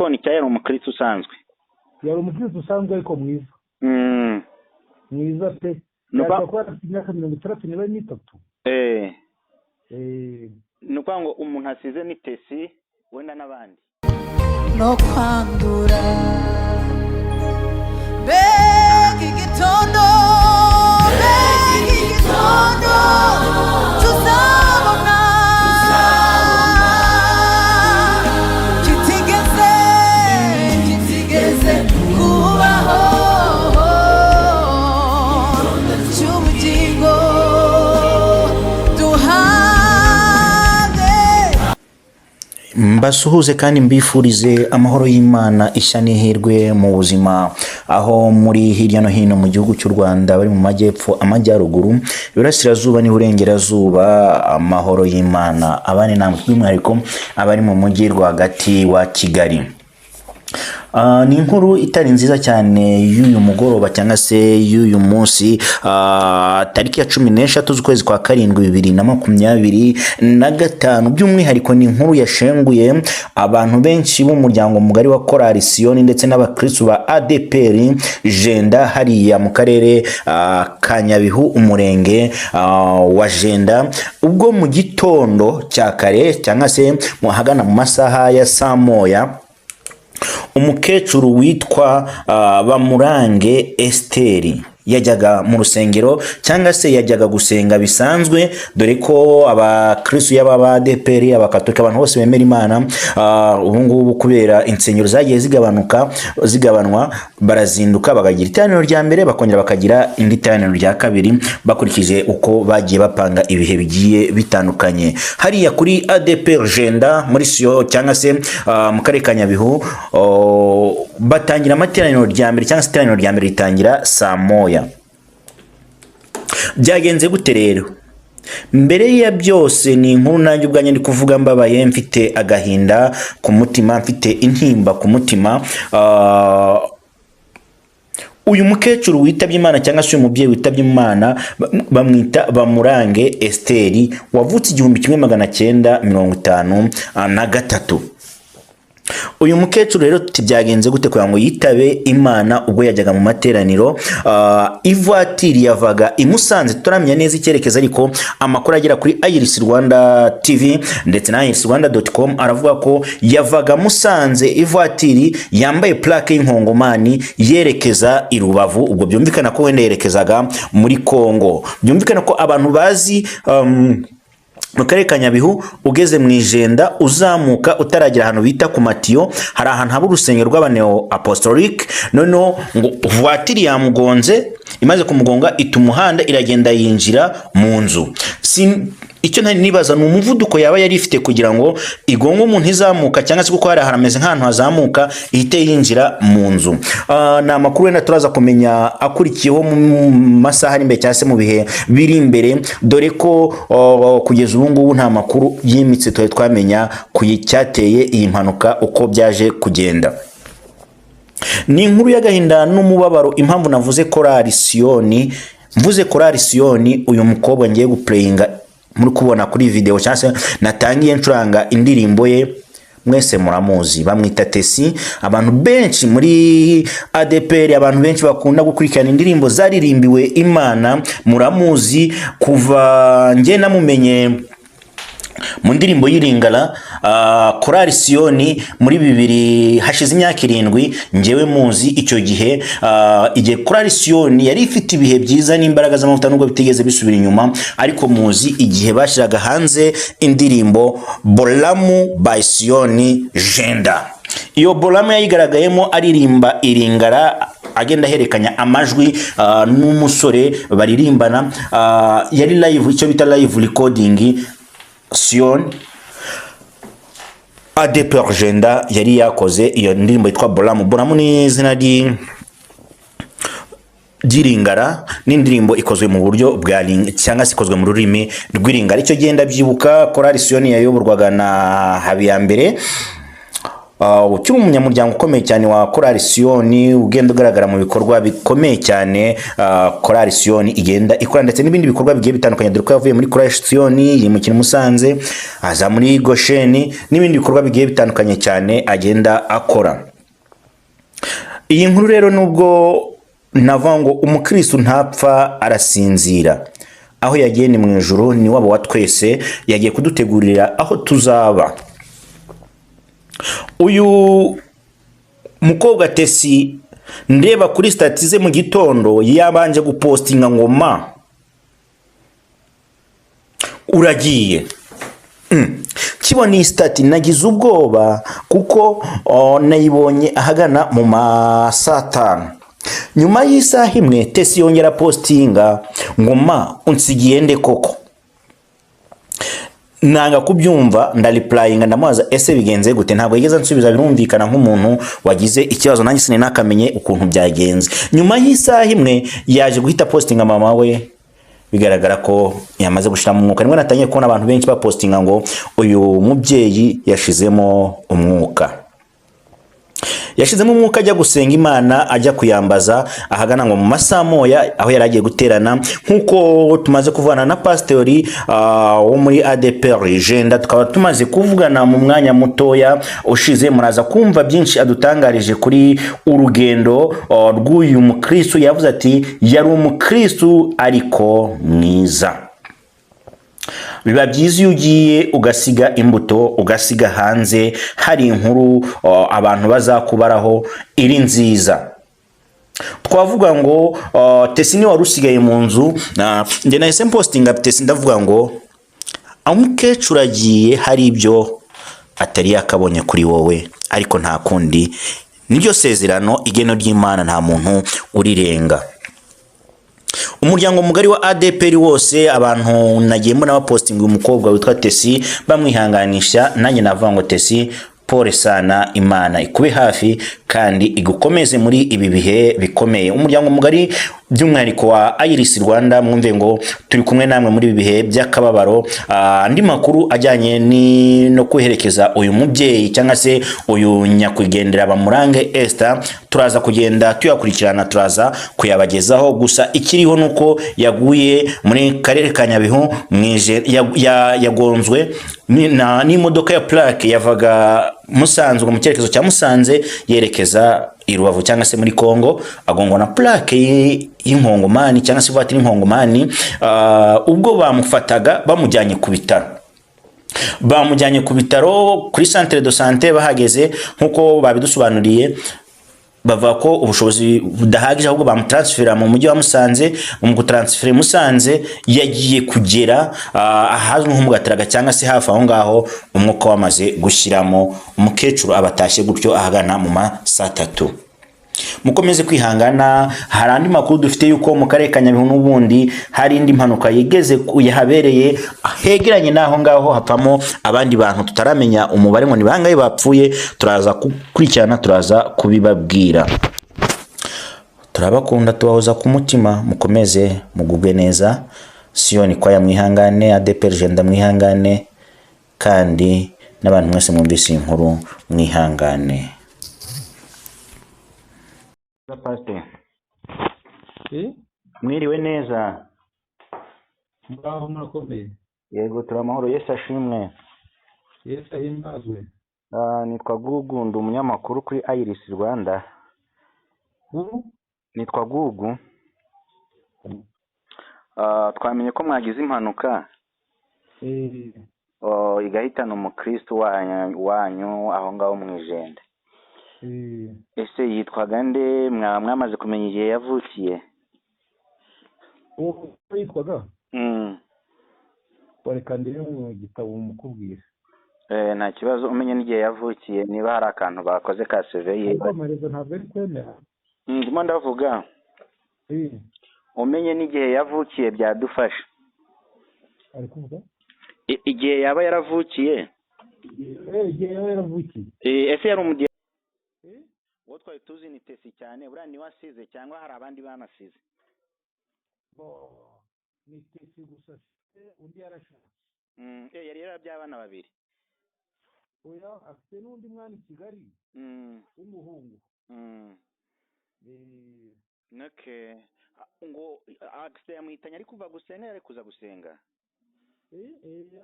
umudiyakoni cyangwa yari umukristo usanzwe? Yari umukristo usanzwe ariko mwiza. Mwiza pe. Nuko kwa imyaka 33. Nuko ngo umuntu asize ni Tesi wenda nabandi. No kwandura. Begi gitondo. Mbasuhuze kandi mbifurize amahoro y'Imana ishya n'ihirwe mu buzima aho muri hirya no hino mu gihugu cy'u Rwanda bari mu majyepfo amajyaruguru iburasirazuba n'iburengerazuba amahoro y'Imana abane namwe by'umwihariko abari mu mujyi rwagati wa Kigali. Ni inkuru itari nziza cyane y'uyu mugoroba cyangwa se y'uyu munsi tariki ya 16 z'ukwezi kwa 7 2025 by'umwihariko ni inkuru yashenguye abantu benshi b'umuryango mugari wa Korali Siyoni ndetse n'abakristo ba ADPR Jenda hariya mu karere ka Nyabihu umurenge wa Jenda ubwo mu gitondo cya kare cyangwa se muhagana mu masaha ya saa moya umukecuru witwa Bamurange Esteri yajyaga mu rusengero cyangwa se yajyaga gusenga bisanzwe dore ko abakristo y'aba ADPR abakatolika abantu bose bemera Imana ubu ngubu kubera insengero zagiye zigabanwa barazinduka bakagira iteraniro rya mbere bakongera bakagira indi teraniro rya kabiri bakurikije uko bagiye bapanga ibihe bigiye bitandukanye hariya kuri ADPR Jenda muri Siyo cyangwa se mu karere ka Nyabihu batangira amateraniro rya mbere cyangwa se iteraniro rya mbere ritangira saa moya. Byagenze gute rero? Mbere ya byose ni inkuru nanjye ubwanye ndi kuvuga mbabaye mfite agahinda ku mutima mfite intimba ku mutima. Uyu mukecuru witabye Imana cyangwa se uyu mubyeyi witabye Imana bamwita Bamurange Esteri wavutse 1953. Uyu mukecuru rero tibyagenze gute kugira ngo yitabe Imana ubwo yajyaga mu materaniro ivatiri yavaga imusanze turamenya neza icyerekeza ariko amakuru agera kuri Iris Rwanda TV ndetse na irisrwanda.com aravuga ko yavaga musanze ivatiri yambaye plaque y'inkongomani yerekeza i Rubavu ubwo byumvikana ko wenda yerekezaga muri Kongo byumvikana ko abantu bazi mu karere ka Nyabihu ugeze mu Ijenda uzamuka utaragira ahantu bita ku Matiyo hari ahantu haba urusengero rw'abaneo apostolic noneho ngo voiture yamugonze imaze kumugonga itumuhanda iragenda yinjira mu nzu icyo ntari nibaza ni umuvuduko yaba yari ifite kugira ngo igongo umuntu izamuka cyangwa se kuko hari harameze nk'ahantu hazamuka ihite yinjira mu nzu. Na makuru wenda turaza kumenya akurikiyeho mu masaha ari imbere cyangwa se mu bihe biri imbere dore ko kugeza ubu ngubu nta makuru yimitse twamenya kuyicyateye iyi mpanuka uko byaje kugenda. Ni inkuru y'agahinda n'umubabaro impamvu navuze Korali Siyoni mvuze Korali Siyoni uyu mukobwa ngiye guplayinga muri kubona kuri video cyangwa se natangiye ncuranga indirimbo ye mwese muramuzi bamwita Tesi abantu benshi muri ADPR abantu benshi bakunda gukurikirana indirimbo zaririmbiwe Imana muramuzi kuva nge namumenye mu ndirimbo y'Iringara Korali Siyoni muri 2000 hashize imyaka 7 ngewe muzi icyo gihe igihe Korali Siyoni yari ifite ibihe byiza n'imbaraga z'amavuta nubwo bitigeze bisubira inyuma ariko muzi igihe bashiraga hanze indirimbo Bolamu by Siyoni Jenda iyo Bolamu yayigaragayemo aririmba Iringara agenda herekanya amajwi n'umusore baririmbana yari live icyo bita live recording Siyoni ADPR Jenda yari yakoze iyo ndirimbo yitwa Bolamu ni izina ry'Iringara n'indirimbo ikozwe mu buryo bwa cyangwa se ikozwe mu rurimi rw'Iringara icyo genda byibuka Korali Siyoni yayoborwaga na Habiyambere ukiri umunyamuryango ukomeye cyane wa Korali Siyoni, ugenda ugaragara mu bikorwa bikomeye cyane Korali Siyoni igenda ikora, ndetse n'ibindi bikorwa bigiye bitandukanye, dore ko yavuye muri Korali Siyoni yimukira Musanze aza muri Gosheni, n'ibindi bikorwa bigiye bitandukanye cyane agenda akora. Iyi nkuru rero nubwo navuga ngo umukristo ntapfa arasinzira, aho yagiye ni mu ijuru, ni wabo wa twese, yagiye kudutegurira aho tuzaba. Uyu mukobwa Tesi ndeba kuri stati ze mu gitondo yabanje gupostinga ngo ma uragiye. Kibona iyi stati nagize ubwoba kuko nayibonye ahagana mu saa 5. Nyuma y'isaha imwe Tesi yongera postinga ngo ma unsigiye nde koko. Nanga kubyumva ndareplyinga ndamubaza ese bigenze gute, ntabwo yigeze nsubiza, birumvikana nk'umuntu wagize ikibazo, nanjye sine nakamenye ukuntu byagenze. Nyuma y'isaha imwe yaje guhita postinga mama we, bigaragara ko yamaze gushira mu mwuka. Nimwe natangiye kubona abantu benshi bapostinga ngo uyu mubyeyi yashizemo umwuka. Yashizemo umwuka ajya gusenga Imana, ajya kuyambaza ahagana ngo mu masaa moya, aho yari agiye guterana, nkuko tumaze kuvana na pastori wo muri ADPR Jenda, tukaba tumaze kuvugana mu mwanya mutoya ushize. Muraza kumva byinshi adutangarije kuri urugendo rw'uyu mukristo. Yavuze ati yari umukristo ariko mwiza. Biba byiza iyo ugiye ugasiga imbuto, ugasiga hanze hari inkuru abantu bazakubaraho iri nziza. Twavuga ngo Tesi ni wari usigaye mu nzu, njye nahise postinga Tesi ndavuga ngo umukecuru agiye, hari ibyo atari yakabonye kuri wowe, ariko nta kundi, niryo sezerano, igeno ry'Imana, nta muntu urirenga. Umuryango mugari wa ADPR wose, abantu nagiye mbona bapostinga umukobwa witwa Tesi bamwihanganisha, nanjye navuga ngo Tesi pole sana, Imana ikube hafi kandi igukomeze muri ibi bihe bikomeye. Umuryango mugari by'umwihariko wa Iris Rwanda, mwumve ngo turi kumwe namwe muri ibi bihe by'akababaro. Andi makuru ajyanye no kweherekeza uyu mubyeyi cyangwa se uyu nyakwigendera Bamurange Esther, turaza kugenda tuyakurikirana, turaza kuyabagezaho. Gusa ikiriho nuko yaguye muri karere ka Nyabihu, yagonzwe n'imodoka ya plaque yavaga Musanze mu cyerekezo cya Musanze yerekeza i Rubavu cyangwa se muri Kongo, agongwa na plaque y'inkongomani cyangwa se vatiri y'inkongomani. Ubwo bamufataga bamujyanye ku bitaro, kuri centre de santé. Bahageze nkuko babidusobanuriye, bavuga ko ubushobozi budahagije, ahubwo bamutransfera mu mujyi wa Musanze. Mu gutransfera Musanze yagiye kugera ahazwi nko mu Gataraga cyangwa se hafi aho ngaho, umwuka wamaze gushyiramo, umukecuru abatashye gutyo ahagana mu saa 3. Mukomeze kwihangana. Hari andi makuru dufite yuko mu karere ka Nyabihu n'ubundi hari indi mpanuka yigeze yahabereye hegeranye naho ngaho, hapamo abandi bantu tutaramenya umubare ngo ni bangahe bapfuye. Turaza kukurikirana, turaza kubibabwira. Turabakunda, tubahoza ku mutima, mukomeze mugubwe neza. Siyoni kwa mwihangane, ADPR Jenda mwihangane, kandi n'abantu mwese mwumvise inkuru mwihangane. Pastor mwiriwe neza? Muraho murakomeye? Yego turamahoro, Yesu ashimwe. Yesu ahimbazwe. Nitwa Gugu, ndi umunyamakuru kuri Iris Rwanda. Nitwa Gugu. Twamenye ko mwagize impanuka igahitana umukristo wanyu aho ngaho mu Ijenda. Ese yitwaga nde? Mwamaze kumenya igihe yavukiye? Yitwaga wareka ndire mu gitabo mukubwira. Nta kibazo, umenye n'igihe yavukiye, niba hari akantu bakoze ka survey. Amarezo ntabwo ari kwemera. Ndimo ndavuga umenye n'igihe yavukiye byadufasha. Ari kuvuga igihe yaba yaravukiye? Igihe yaba yaravukiye. Ese yari umudi wo twari tuzi ni Tesi cyane, buriya ni wasize cyangwa hari abandi banasize? Ni Tesi gusa, undi yarashatse. Yari yarabyabana babiri. oya afite n'undi mwana i Kigali w'umuhungu. Okay. Ngo akise yamwitanye ari kuva gusenga ari kuza gusenga.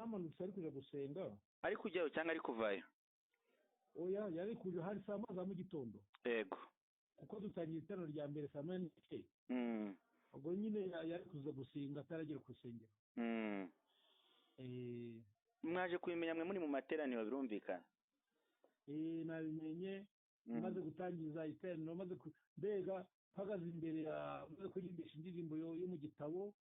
Amanutse ari kuja gusenga. Ari kujyayo cyangwa ari kuvayo? Oya yari kuja hari saa moya za mu gitondo. Yego. Kuko dutangiye itano rya mbere saa moya n'igice. Ubwo nyine yari kuza gusenga ataragera ku rusengero. Mwaje kubimenya mwe muri mu materaniro birumvikana? Nabimenye maze gutangiza iteraniro maze mbega mpagaze imbere maze kurimbisha indirimbo yo mu gitabo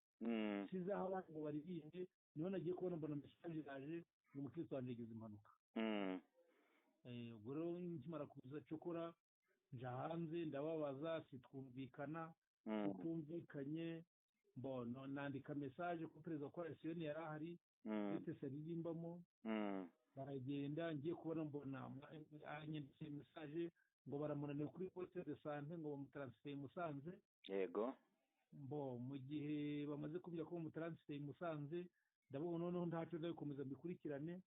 sizaho abantu ngo baririmbe niho nagiye kubona mbona message yaje ngo umukristo wanjye yagize impanuka. Ubwo rero nkimara kuza cokora nja hanze ndababaza sitwumvikana tutumvikanye mbono nandika message ku perezida wa coalition yari ahari ndetse seririmbamo baragenda ngiye kubona mbona anyanditse message ngo baramunaniye kuri poste de santé ngo bamutransfer Musanze. Yego. Mbo mu gihe bamaze kubya ko bamutransfer Musanze ndabona noneho ntaco ndabikomeza mbikurikirane.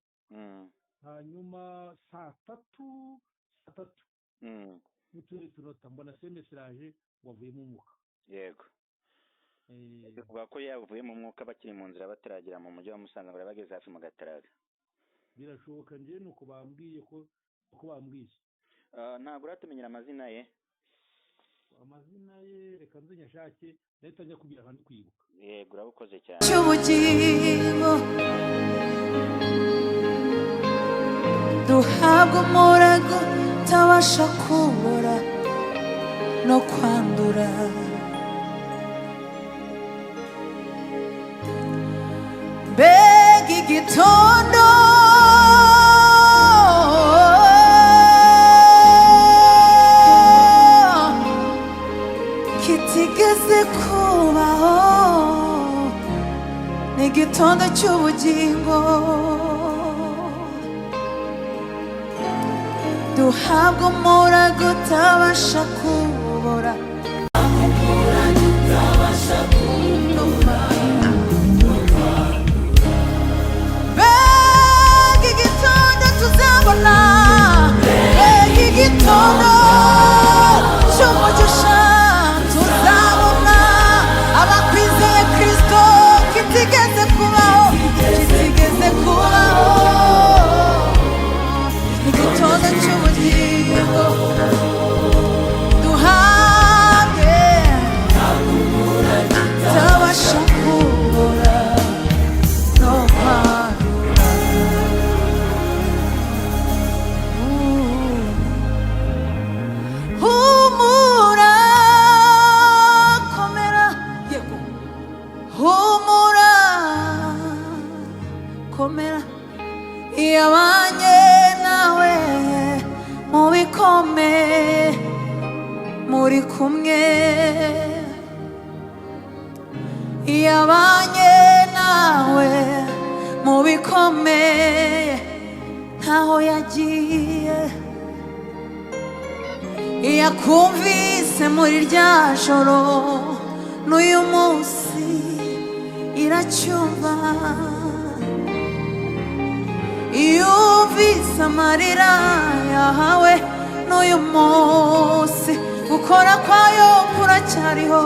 Hanyuma saa tatu n'utundi tunota mbona message ngo avuye mu mwuka. Yego. Kuvuga ko yavuye mu mwuka bakiri mu nzira bataragira mu mujyi wa Musanze ngo bageze hafi mu Gataraga. Birashoboka nje nuko bambwiye ko bambwiye. Ntabwo uratumenyera amazina ye? Amazina ye reka nze nyashake leta njya kugira kandi kwibuka. Yego urabukoze cyane. Cy'ubugingo duhabwa umurago utabasha kubura no kwandura. Mbega igitondo kitigeze kubaho, ni igitondo cy'ubugingo duhabwa umurago utabasha kubura. Mbega igitondo tuzabona, mbega igitondo cy'umugisha tuzabona abakwizeye Kristo kitigeze kubaho, igitondo cy'ubugingo duhabwe tabasha kubura no kwandura. Humura komera, yego humura komera, yabanye nawe mu bikomeye muri kumwe, yabanye nawe mu bikomeye ntaho yagiye, yakumvise muri rya joro n'uyu munsi iracyumva, yumvise amarira yahawe n'uyu munsi gukora kwayo kuracyariho.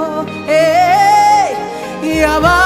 Yaba